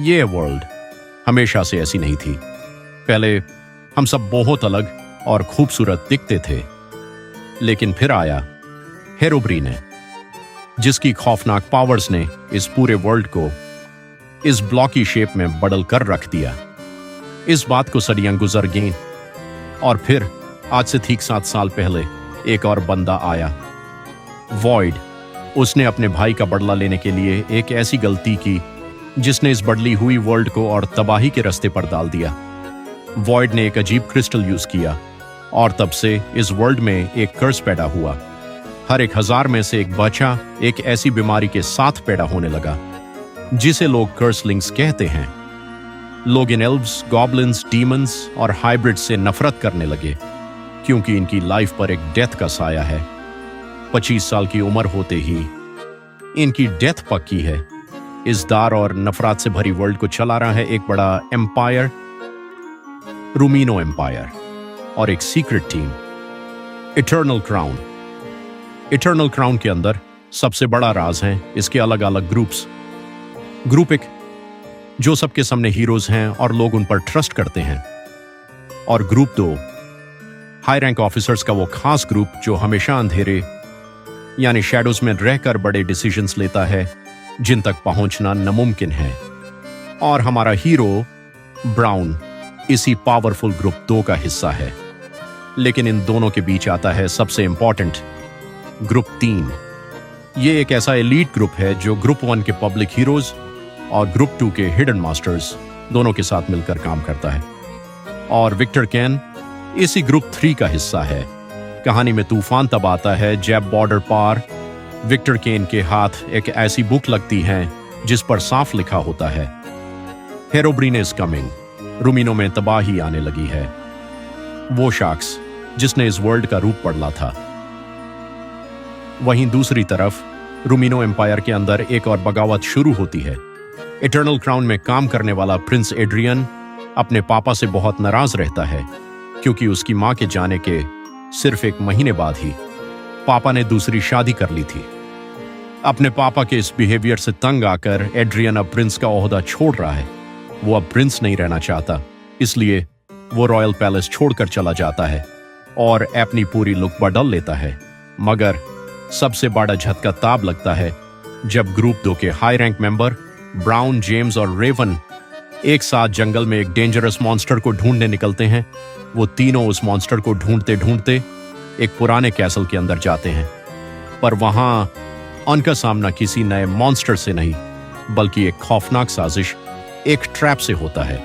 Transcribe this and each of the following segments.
ये वर्ल्ड हमेशा से ऐसी नहीं थी। पहले हम सब बहुत अलग और खूबसूरत दिखते थे, लेकिन फिर आया हेरोब्रीन, जिसकी खौफनाक पावर्स ने इस पूरे वर्ल्ड को इस ब्लॉकी शेप में बदल कर रख दिया। इस बात को सदियां गुजर गईं और फिर आज से ठीक 7 साल पहले एक और बंदा आया, वॉइड। उसने अपने भाई का बदला लेने के लिए एक ऐसी गलती की जिसने इस बदली हुई वर्ल्ड को और तबाही के रास्ते पर डाल दिया। वॉइड ने एक अजीब क्रिस्टल यूज किया और तब से इस वर्ल्ड में एक कर्स पैदा हुआ। हर 1000 में से एक बच्चा एक ऐसी बीमारी के साथ पैदा होने लगा जिसे लोग कर्सलिंग्स कहते हैं। लोग इन एल्व्स, गॉब्लिन्स, डीमंस और हाइब्रिड से नफरत करने लगे क्योंकि इनकी लाइफ पर एक डेथ का साया है। 25 साल की उम्र होते ही इनकी डेथ पक्की है। इस दार और नफरत से भरी वर्ल्ड को चला रहा है एक बड़ा एम्पायर, रूमिनो एम्पायर, और एक secret team, eternal crown. Eternal crown के अंदर सबसे बड़ा राज है इसके अलग अलग ग्रुप्स। ग्रुप 1 जो सबके सामने हीरोज हैं और लोग उन पर ट्रस्ट करते हैं, और ग्रुप 2 हाई रैंक ऑफिसर्स का वो खास ग्रुप जो हमेशा अंधेरे यानी शैडोज में रहकर बड़े डिसीजंस लेता है जिन तक पहुंचना नामुमकिन है। और हमारा हीरो ब्राउन इसी पावरफुल ग्रुप 2 का हिस्सा है। लेकिन इन दोनों के बीच आता है सबसे इंपॉर्टेंट ग्रुप 3। ये एक ऐसा एलीट ग्रुप है जो ग्रुप 1 के पब्लिक हीरोज और ग्रुप 2 के हिडन मास्टर्स दोनों के साथ मिलकर काम करता है। और विक्टर कैन इसी ग्रुप 3 का हिस्सा है। कहानी में तूफान तब आता है जब बॉर्डर पार विक्टर केन के हाथ एक ऐसी बुक लगती है जिस पर साफ लिखा होता है, हेरोब्रीन इज कमिंग। रूमिनो में तबाही आने लगी है। वो शख्स जिसने इस वर्ल्ड का रूप बदला था। वहीं दूसरी तरफ रूमिनो एम्पायर के अंदर एक और बगावत शुरू होती है। इटर्नल क्राउन में काम करने वाला प्रिंस एड्रियन अपने पापा से बहुत नाराज रहता है क्योंकि उसकी मां के जाने के सिर्फ 1 महीने बाद ही पापा ने दूसरी शादी कर ली थी। अपने पापा के इस बिहेवियर से तंग आकर एड्रियन अब प्रिंस का ओहदा छोड़ रहा है। वो अब प्रिंस नहीं रहना चाहता, इसलिए वो रॉयल पैलेस छोड़कर चला जाता है और अपनी पूरी लुक बदल लेता है। मगर सबसे बड़ा झटका तब लगता है जब ग्रुप 2 के high rank member brown, James और रेवन एक साथ जंगल में एक डेंजरस मॉन्स्टर को ढूंढने निकलते हैं। वो तीनों उस मॉन्स्टर को ढूंढते ढूंढते एक पुराने कैसल के अंदर जाते हैं, पर वहां उनका सामना किसी नए मॉन्स्टर से नहीं बल्कि एक खौफनाक साजिश, एक ट्रैप से होता है।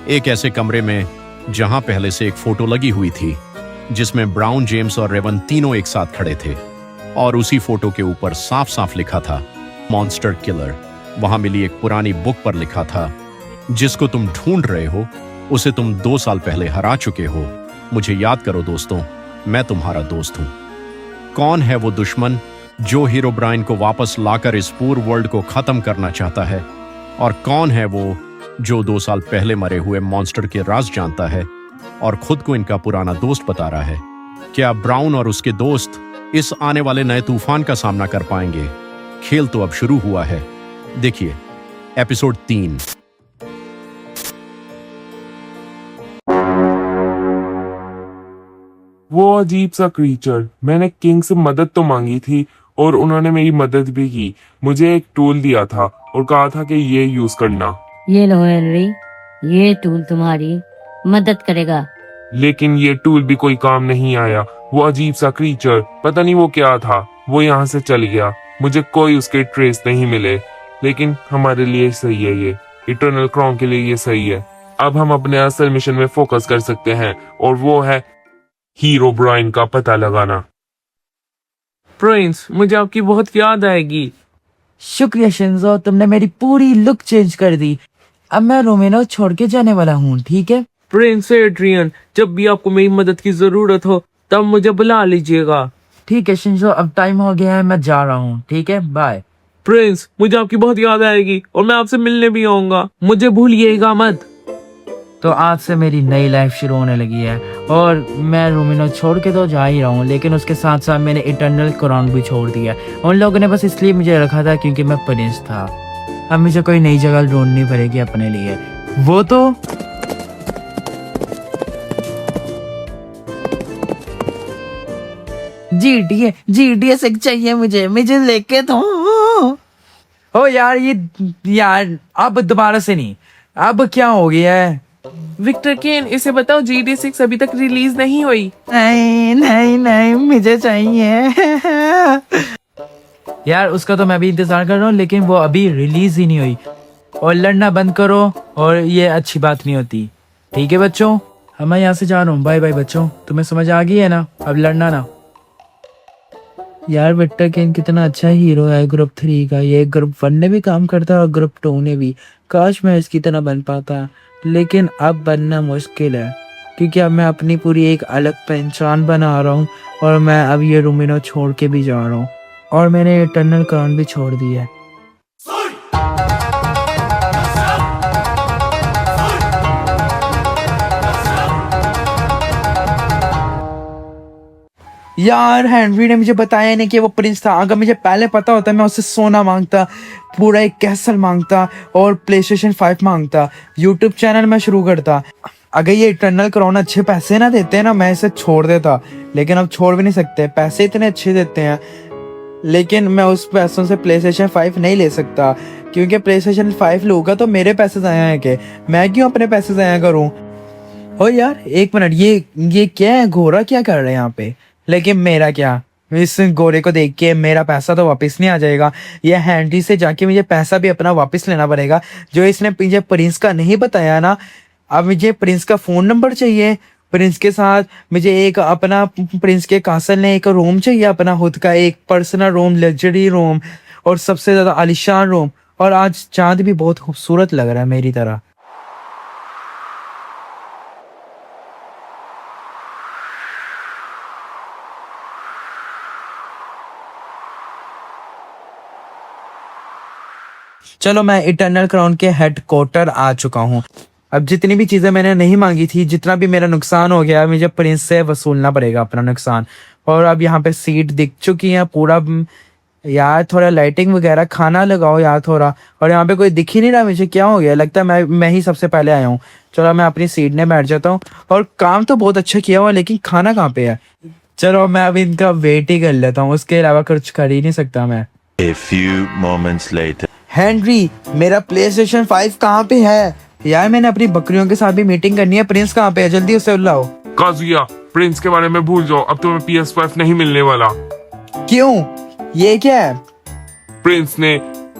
एक ऐसे कमरे में जहां पहले से एक फोटो लगी हुई थी जिसमें ब्राउन, जेम्स और रेवन तीनों एक साथ खड़े थे और उसी फोटो के ऊपर साफ साफ लिखा था मॉन्स्टर किलर। वहां मिली एक पुरानी बुक पर लिखा था, जिसको तुम ढूंढ रहे हो उसे तुम 2 साल पहले हरा चुके हो। मुझे याद करो दोस्तों, मैं तुम्हारा दोस्त हूं। कौन है वो दुश्मन जो हीरोब्राइन को वापस लाकर इस पूरे वर्ल्ड को खत्म करना चाहता है, और कौन है वो जो 2 साल पहले मरे हुए मॉन्स्टर के राज जानता है और खुद को इनका पुराना दोस्त बता रहा है? क्या ब्राउन और उसके दोस्त इस आने वाले नए तूफान का सामना कर पाएंगे? खेल तो अब शुरू हुआ है। देखिए एपिसोड 3। वो अजीब सा क्रीचर। मैंने किंग से मदद तो मांगी थी और उन्होंने मेरी मदद भी की। मुझे एक टूल दिया था और कहा था कि ये यूज करना। ये लो हेनरी, ये टूल तुम्हारी मदद करेगा। लेकिन ये टूल भी कोई काम नहीं आया। वो अजीब सा क्रीचर, पता नहीं वो क्या था, वो यहाँ से चल गया। मुझे कोई उसके ट्रेस नहीं मिले। लेकिन हमारे लिए सही है ये, इटर्नल क्राउन के लिए ये सही है। अब हम अपने असल मिशन में फोकस कर सकते हैं और वो है हीरोब्राइन का पता लगाना। प्रिंस, मुझे आपकी बहुत याद आएगी। शुक्रिया शिंजो, तुमने मेरी पूरी लुक चेंज कर दी। अब मैं रोमेनो छोड़ के जाने वाला हूँ, ठीक है? प्रिंस एड्रियन, जब भी आपको मेरी मदद की जरूरत हो तब मुझे बुला लीजिएगा। ठीक है शिंजो, अब टाइम हो गया है, मैं जा रहा हूँ, ठीक है? बाय। प्रिंस, मुझे आपकी बहुत याद आएगी और मैं आपसे मिलने भी आऊंगा, मुझे भूलिएगा मत। तो आज से मेरी नई लाइफ शुरू होने लगी है और मैं रोमिनो छोड़ के तो जा ही रहा हूँ, लेकिन उसके साथ साथ मैंने इटर्नल क्राउन भी छोड़ दिया। उन लोगों ने बस इसलिए मुझे रखा था क्योंकि मैं प्रिंस था। अब मुझे कोई नई जगह ढूंढनी पड़ेगी अपने लिए। वो तो GTA 6 चाहिए मुझे लेके तो। ओ यार यार अब दोबारा से नहीं, अब क्या हो गया है? विक्टर केन, इसे बताओ GTA 6 अभी तक रिलीज नहीं हुई। नहीं मुझे चाहिए। यार उसका तो मैं भी इंतजार कर रहा हूँ, लेकिन वो अभी रिलीज ही नहीं हुई। और लड़ना बंद करो, और ये अच्छी बात नहीं होती। ठीक है बच्चों, अब मैं यहाँ से जा रहा हूँ। बाय बाय बच्चों, तुम्हें समझ आ गई है ना? अब लड़ना ना। यार विक्टर केन कितना अच्छा हीरो है ग्रुप 3 का। ये ग्रुप 1 ने भी काम करता है और ग्रुप 2 ने भी। काश मैं इसकी तरह बन पाता, लेकिन अब बनना मुश्किल है, क्योंकि अब मैं अपनी पूरी एक अलग पहचान बना रहा हूँ। और मैं अब ये रूमिनो छोड़ के भी जा रहा हूँ, और मैंने इटर्नल क्राउन भी छोड़ दी है। यार हेनरी ने मुझे बताया नहीं कि वो प्रिंस था। अगर मुझे पहले पता होता मैं उससे सोना मांगता, पूरा एक कैसल मांगता और प्लेस्टेशन 5 मांगता। यूट्यूब चैनल में शुरू करता। अगर ये इटर्नल क्राउन अच्छे पैसे ना देते ना, मैं इसे छोड़ देता। लेकिन अब छोड़ भी नहीं सकते, पैसे इतने अच्छे देते हैं। लेकिन मैं उस पैसों से प्लेस्टेशन 5 नहीं ले सकता, क्योंकि प्लेस्टेशन 5 लूँगा तो मेरे पैसे ज़ाया हैं कि मैं क्यों अपने पैसे ज़ाया करूँ। ओ यार एक मिनट, ये क्या है? घोड़ा क्या कर रहे हैं यहाँ पे? लेकिन मेरा क्या? इस घोड़े को देख के मेरा पैसा तो वापस नहीं आ जाएगा। ये हैंडी से जाके मुझे पैसा भी अपना वापस लेना पड़ेगा, जो इसने मुझे प्रिंस का नहीं बताया ना। अब मुझे प्रिंस का फ़ोन नंबर चाहिए। प्रिंस के साथ मुझे एक अपना, प्रिंस के कासल ने एक रूम चाहिए अपना खुद का, एक पर्सनल रूम, लग्जरी रूम, और सबसे ज़्यादा आलिशान रूम। और आज चांद भी बहुत खूबसूरत लग रहा है मेरी तरह। चलो मैं इटर्नल क्राउन के हेडक्वार्टर आ चुका हूँ। अब जितनी भी चीज़ें मैंने नहीं मांगी थी, जितना भी मेरा नुकसान हो गया, मुझे प्रिंस से वसूलना पड़ेगा अपना नुकसान। और अब यहाँ पे सीट दिख चुकी है पूरा। यार थोड़ा लाइटिंग वगैरह, खाना लगाओ यार थोड़ा। और यहाँ पे कोई दिख ही नहीं रहा मुझे, क्या हो गया? लगता है मैं ही सबसे पहले आया हूँ। चलो मैं अपनी सीट में बैठ जाता हूँ। और काम तो बहुत अच्छा किया हुआ, लेकिन खाना कहाँ पे है? चलो मैं अब इनका वेट ही कर लेता हूँ, उसके अलावा कुछ कर ही नहीं सकता मैं। A few moments later. Henry, मेरा प्लेस्टेशन 5 कहाँ पे है? यार मैंने अपनी बकरियों के साथ भी मीटिंग करनी है। प्रिंस कहाँ पे है? जल्दी उसे बुलाओ। काजुया, प्रिंस के बारे में भूल जाओ, अब तुम्हें PS5 नहीं मिलने वाला। क्यों? ये क्या है? प्रिंस ने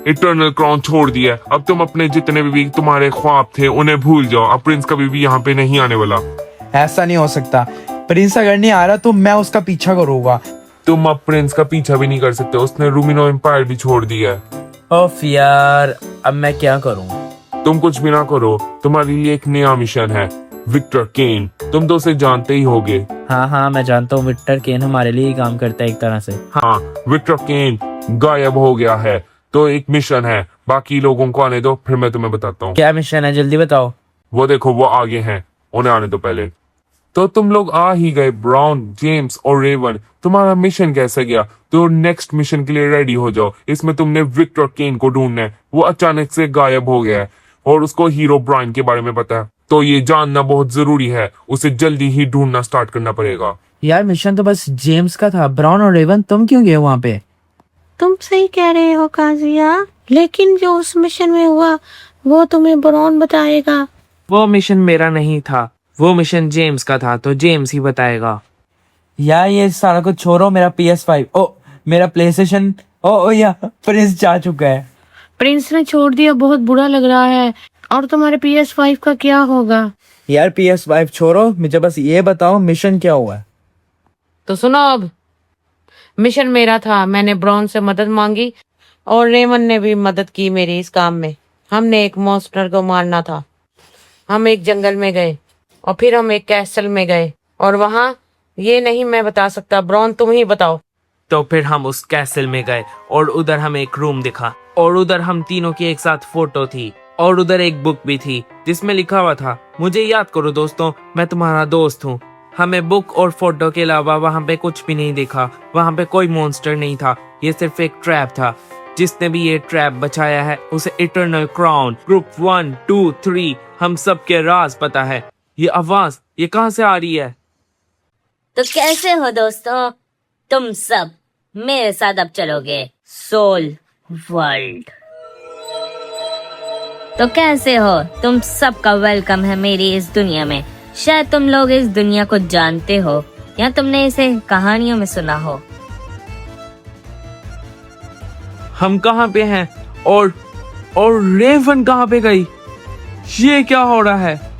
इटर्नल क्राउन छोड़ दिया। अब तुम अपने जितने भी तुम्हारे ख्वाब थे उन्हें भूल जाओ। अब प्रिंस कभी भी यहाँ पे नहीं आने वाला। ऐसा नहीं हो सकता। प्रिंस अगर नहीं आ रहा तो मैं उसका पीछा करूंगा। तुम अब प्रिंस का पीछा भी नहीं कर सकते, उसने रूमिनो एम्पायर भी छोड़ दिया है। ओफ यार, अब मैं क्या करूं? तुम कुछ भी ना करो, तुम्हारे लिए एक नया मिशन है। विक्टर केन, तुम तो उसे जानते ही होगे। हाँ मैं जानता हूँ, विक्टर केन हमारे लिए ही काम करता है एक तरह से। हाँ, विक्टर केन गायब हो गया है, तो एक मिशन है। बाकी लोगों को आने दो, फिर मैं तुम्हें बताता हूँ। क्या मिशन है? जल्दी बताओ। वो देखो, वो आगे हैं, उन्हें आने दो पहले। तो तुम लोग आ ही गए, ब्राउन, जेम्स और रेवन। तुम्हारा मिशन कैसे गया? तो नेक्स्ट मिशन के लिए रेडी हो जाओ। इसमें तुमने विक्टर केन को ढूंढना है। वो अचानक से गायब हो गया है और उसको हीरो ब्राइन के बारे में पता है, तो ये जानना बहुत जरूरी है। उसे जल्दी ही ढूंढना स्टार्ट करना पड़ेगा। यार मिशन तो बस जेम्स का था। ब्राउन और रेवन तुम क्यों गए वहाँ पे? तुम सही कह रहे हो काजिया, लेकिन जो उस मिशन में हुआ वो तुम्हें ब्राउन बताएगा। वो मिशन मेरा नहीं था, वो मिशन जेम्स का था, तो जेम्स ही बताएगा। यार ये सारा कुछ छोड़ो, मेरा PS5, ओ मेरा प्लेस्टेशन, ओ यार प्रिंस जा चुका है। प्रिंस ने छोड़ दिया, बहुत बुरा लग रहा है। और तुम्हारे PS5 का क्या होगा? यार PS5 छोड़ो, मुझे बस ये बताओ मिशन क्या हुआ? तो सुनो, अब मिशन मेरा था। मैंने ब्राउन से मदद मांगी और रेमन ने भी मदद की मेरी इस काम में। हमने एक मॉन्स्टर को मारना था। हम एक जंगल में गए और फिर हम एक कैसल में गए, और वहां ये नहीं मैं बता सकता। ब्राउन तुम ही बताओ। तो फिर हम उस कैसल में गए और उधर हमें एक रूम दिखा, और उधर हम तीनों की एक साथ फोटो थी, और उधर एक बुक भी थी जिसमें लिखा हुआ था, मुझे याद करो दोस्तों, मैं तुम्हारा दोस्त हूँ। हमें बुक और फोटो के अलावा वहाँ पे कुछ भी नहीं दिखा। वहाँ पे कोई मॉन्स्टर नहीं था, ये सिर्फ एक ट्रैप था। जिसने भी ये ट्रैप बचाया है उसे इटर्नल क्राउन। ग्रुप 1, 2, 3 हम सब के राज पता है। ये आवाज ये कहाँ से आ रही है? तो कैसे हो दोस्तों, तुम सब मेरे साथ अब चलोगे सोल वर्ल्ड। तो कैसे हो तुम सबका वेलकम है मेरी इस दुनिया में। शायद तुम लोग इस दुनिया को जानते हो या तुमने इसे कहानियों में सुना हो। हम कहाँ पे हैं और रेवन कहाँ पे गई? ये क्या हो रहा है?